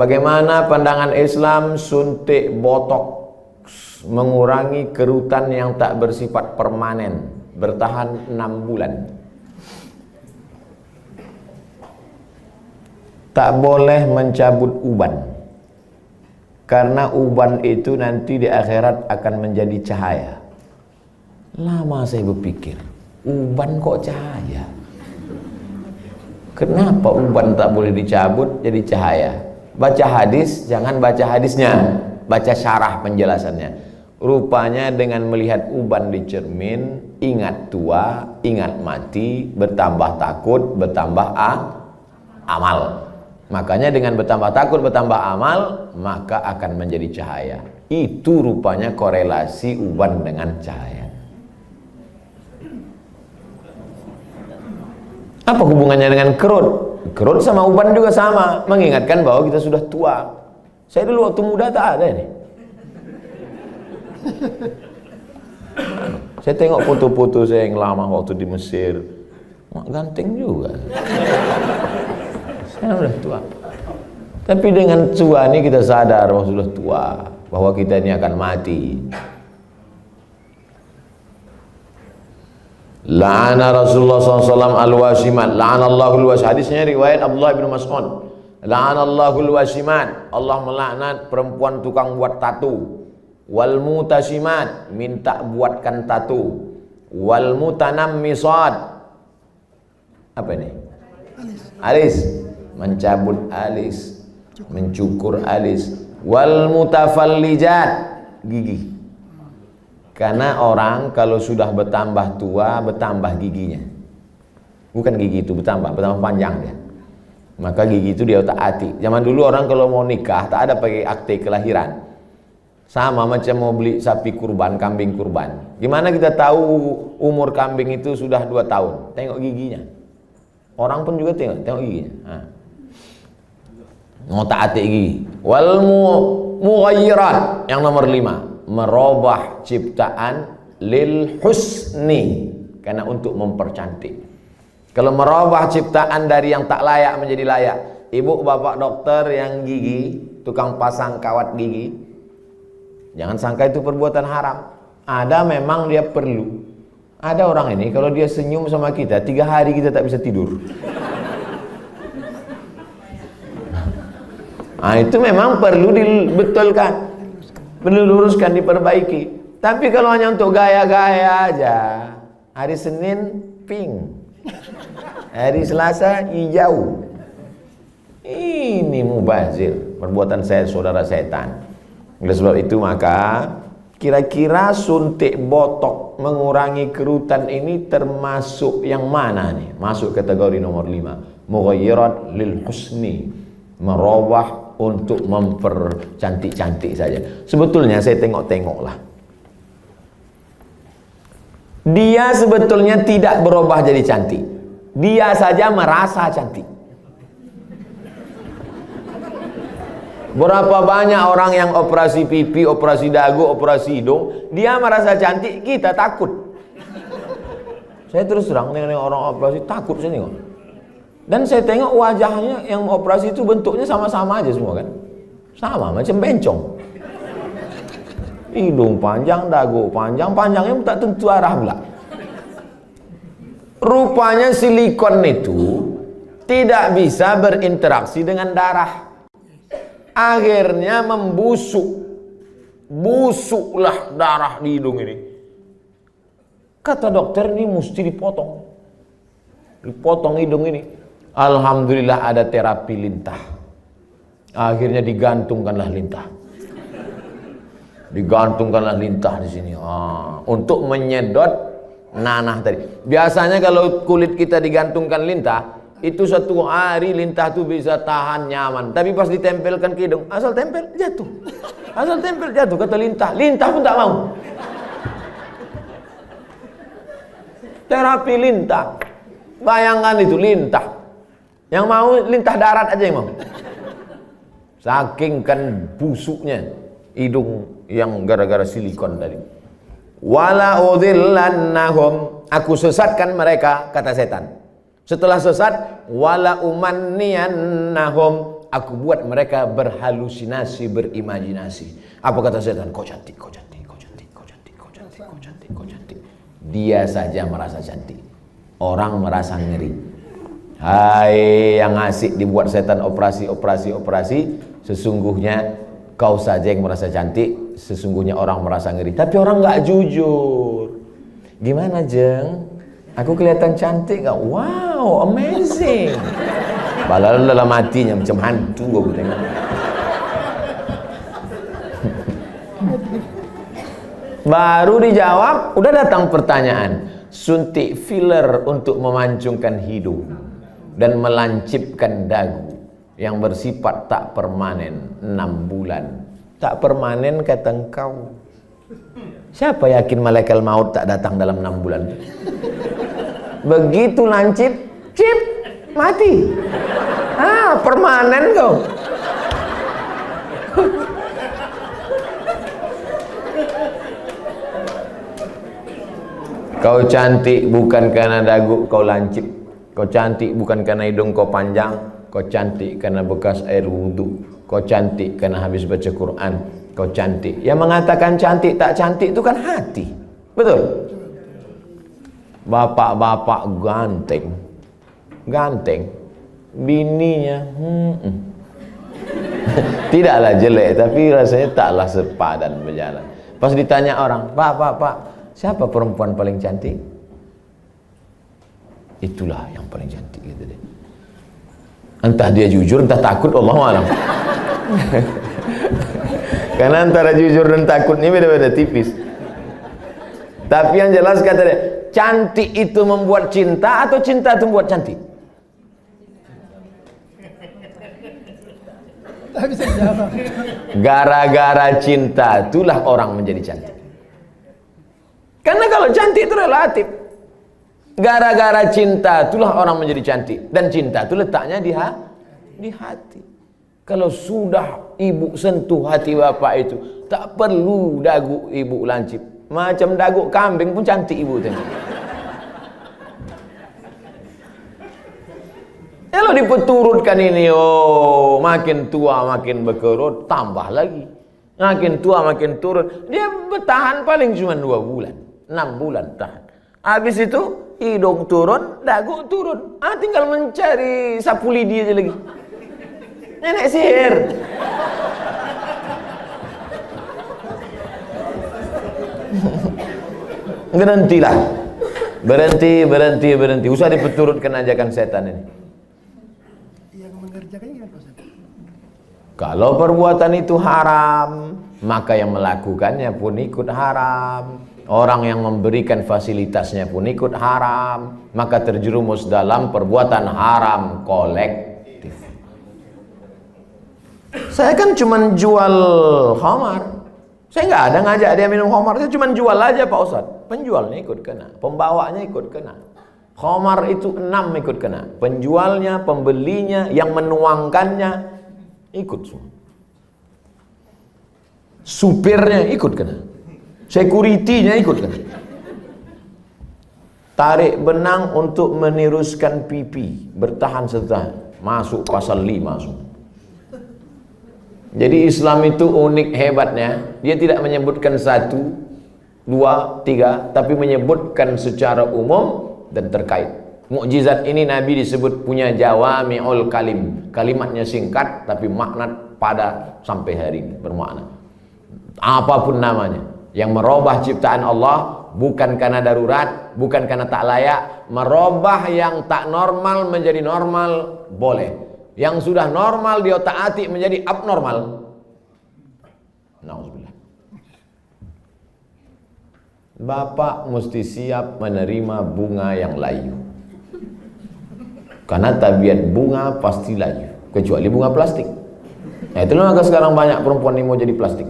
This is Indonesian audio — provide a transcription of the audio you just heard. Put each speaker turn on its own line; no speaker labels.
Bagaimana pandangan Islam suntik botox mengurangi kerutan yang tak bersifat permanen, bertahan 6 bulan? Tak boleh mencabut uban, karena uban itu nanti di akhirat akan menjadi cahaya. Lama saya berpikir, uban kok cahaya? Kenapa uban tak boleh dicabut jadi cahaya? Baca hadis, jangan baca hadisnya, baca syarah penjelasannya. Rupanya dengan melihat uban di cermin, ingat tua, ingat mati, bertambah takut, bertambah amal. Makanya dengan bertambah takut, bertambah amal, maka akan menjadi cahaya. Itu rupanya korelasi uban dengan cahaya. Apa hubungannya dengan kerut? Kerut sama uban juga sama, mengingatkan bahwa kita sudah tua. Saya dulu waktu muda tak ada ini. Saya tengok foto-foto saya yang lama waktu di Mesir, ganteng juga. Saya sudah tua. Tapi dengan tua ini kita sadar bahwa sudah tua, bahwa kita ini akan mati. La'ana Rasulullah SAW al-wasimat, la'anallahu al-wasimat. Hadisnya riwayat Abdullah bin Mas'ud. La'anallahu al-wasimat, Allah melaknat perempuan tukang buat tato. Wal mutasimat, minta buatkan tato. Wal mutanammisat, apa ini? Alis, mencabut alis, mencukur alis. Wal mutafallijat, gigi. Karena orang kalau sudah bertambah tua, bertambah giginya. Bukan gigi itu bertambah panjang dia. Maka gigi itu dia otak-atik. Zaman dulu orang kalau mau nikah tak ada pakai akte kelahiran. Sama macam mau beli sapi kurban, kambing kurban. Gimana kita tahu umur kambing itu sudah 2 tahun? Tengok giginya. Orang pun juga tengok giginya. Otak-atik gigi. Wal mughayyirat, yang nomor 5. Merubah ciptaan lil husni, karena untuk mempercantik. Kalau merubah ciptaan dari yang tak layak menjadi layak. Ibu bapak dokter yang gigi, tukang pasang kawat gigi, jangan sangka itu perbuatan haram. Ada memang dia perlu. Ada orang ini kalau dia senyum sama kita 3 hari kita tak bisa tidur. Nah, itu memang perlu dibetulkan, perlu luruskan, diperbaiki. Tapi kalau hanya untuk gaya-gaya aja, hari Senin pink, hari Selasa hijau, ini mubazir, perbuatan saya saudara setan. Oleh sebab itu maka kira-kira suntik botok mengurangi kerutan ini termasuk yang mana nih? Masuk kategori nomor 5, mughayyirat lil husni, merubah untuk mempercantik-cantik saja. Sebetulnya saya tengok-tengoklah, dia sebetulnya tidak berubah jadi cantik, dia saja merasa cantik. Berapa banyak orang yang operasi pipi, operasi dagu, operasi hidung, dia merasa cantik, kita takut. Saya terus terang dengan orang operasi takut saya tengok. Dan saya tengok wajahnya yang operasi itu bentuknya sama-sama aja semua kan. Sama, macam bencong. Hidung panjang, dagu panjang, panjangnya tak tentu arah pula. Rupanya silikon itu tidak bisa berinteraksi dengan darah. Akhirnya membusuk. Busuklah darah di hidung ini. Kata dokter, ini mesti dipotong. Dipotong hidung ini. Alhamdulillah ada terapi lintah. Akhirnya digantungkanlah lintah. Digantungkanlah lintah di sini. Untuk menyedot nanah tadi. Biasanya kalau kulit kita digantungkan lintah, itu 1 hari lintah itu bisa tahan nyaman. Tapi pas ditempelkan ke hidung, asal tempel jatuh. Asal tempel jatuh, kata lintah. Lintah pun tak mau. Terapi lintah. Bayangkan itu lintah. Yang mau lintah darat aja yang mau. Saking kan busuknya hidung yang gara-gara silikon tadi. Wala udhillannahum, aku sesatkan mereka, kata setan. Setelah sesat, wala umanniyannahum, Aku buat mereka berhalusinasi, berimajinasi. Apa kata setan? Kau cantik, kau cantik, kau cantik, kau cantik, kau cantik, kau cantik, kau cantik. Dia saja merasa cantik. Orang merasa ngeri. Hai yang asik dibuat setan operasi, sesungguhnya kau saja yang merasa cantik, sesungguhnya orang merasa ngeri. Tapi orang nggak jujur. Gimana Jeng? Aku kelihatan cantik gak? Wow, amazing. Padahal dalam hatinya macam hantu aku tengok. Baru dijawab, udah datang pertanyaan. Suntik filler untuk memancungkan hidung dan melancipkan dagu yang bersifat tak permanen 6 bulan. Tak permanen kata engkau. Siapa yakin malaikat maut tak datang dalam 6 bulan? Begitu lancip, cip, mati. Permanen kau. Kau cantik bukan karena dagu kau lancip. Kau cantik bukan karena hidung kau panjang. Kau cantik karena bekas air wudhu. Kau cantik karena habis baca Quran. Kau cantik. Yang mengatakan cantik tak cantik itu kan hati. Betul? Bapak-bapak ganteng. Ganteng. Bininya tidaklah jelek, tapi rasanya taklah sepadan berjalan. Pas ditanya orang, Pak, siapa perempuan paling cantik? Itulah yang paling cantik gitu deh. Entah dia jujur, entah takut, Allahu a'lam. Karena antara jujur dan takut ini beda-beda tipis. Tapi yang jelas kata dia, cantik itu membuat cinta atau cinta itu membuat cantik? Gara-gara cinta itulah orang menjadi cantik. Karena kalau cantik itu relatif. Gara-gara cinta itulah orang menjadi cantik. Dan cinta itu letaknya di hati. Kalau sudah ibu sentuh hati bapak itu, tak perlu dagu ibu lancip. Macam dagu kambing pun cantik ibu tengok. Kalau dipeturutkan ini, makin tua makin berkerut, tambah lagi. Makin tua makin turun. Dia bertahan paling cuma 2 bulan, 6 bulan tahan. Habis itu hidung turun, dagu turun. Tinggal mencari sapu lidi aja lagi. Nenek sihir. Berhentilah. Berhenti. Usah dipeturutkan ajakan setan ini. Kalau perbuatan itu haram, maka yang melakukannya pun ikut haram. Orang yang memberikan fasilitasnya pun ikut haram. Maka terjerumus dalam perbuatan haram kolektif. Saya kan cuma jual khamar. Saya nggak ada ngajak dia minum khamar. Saya cuma jual aja Pak Ustadz. Penjualnya ikut kena, pembawanya ikut kena. Khamar itu 6 ikut kena. Penjualnya, pembelinya, yang menuangkannya ikut semua. Supirnya ikut kena. Security-nya ikut kena. Tarik benang untuk meniruskan pipi, bertahan setahun, masuk pasal 5 semua. Jadi Islam itu unik hebatnya, dia tidak menyebutkan 1, 2, 3, tapi menyebutkan secara umum dan terkait. Mukjizat ini Nabi disebut punya jawami'ul kalim. Kalimatnya singkat tapi makna pada sampai hari ini bermakna. Apapun namanya, yang merubah ciptaan Allah bukan karena darurat, bukan karena tak layak. Merubah yang tak normal menjadi normal boleh. Yang sudah normal dia taati menjadi abnormal. Nauzubillah. Bapak mesti siap menerima bunga yang layu. Karena tabiat bunga pasti layu, kecuali bunga plastik. Nah itulah maka sekarang banyak perempuan yang mau jadi plastik.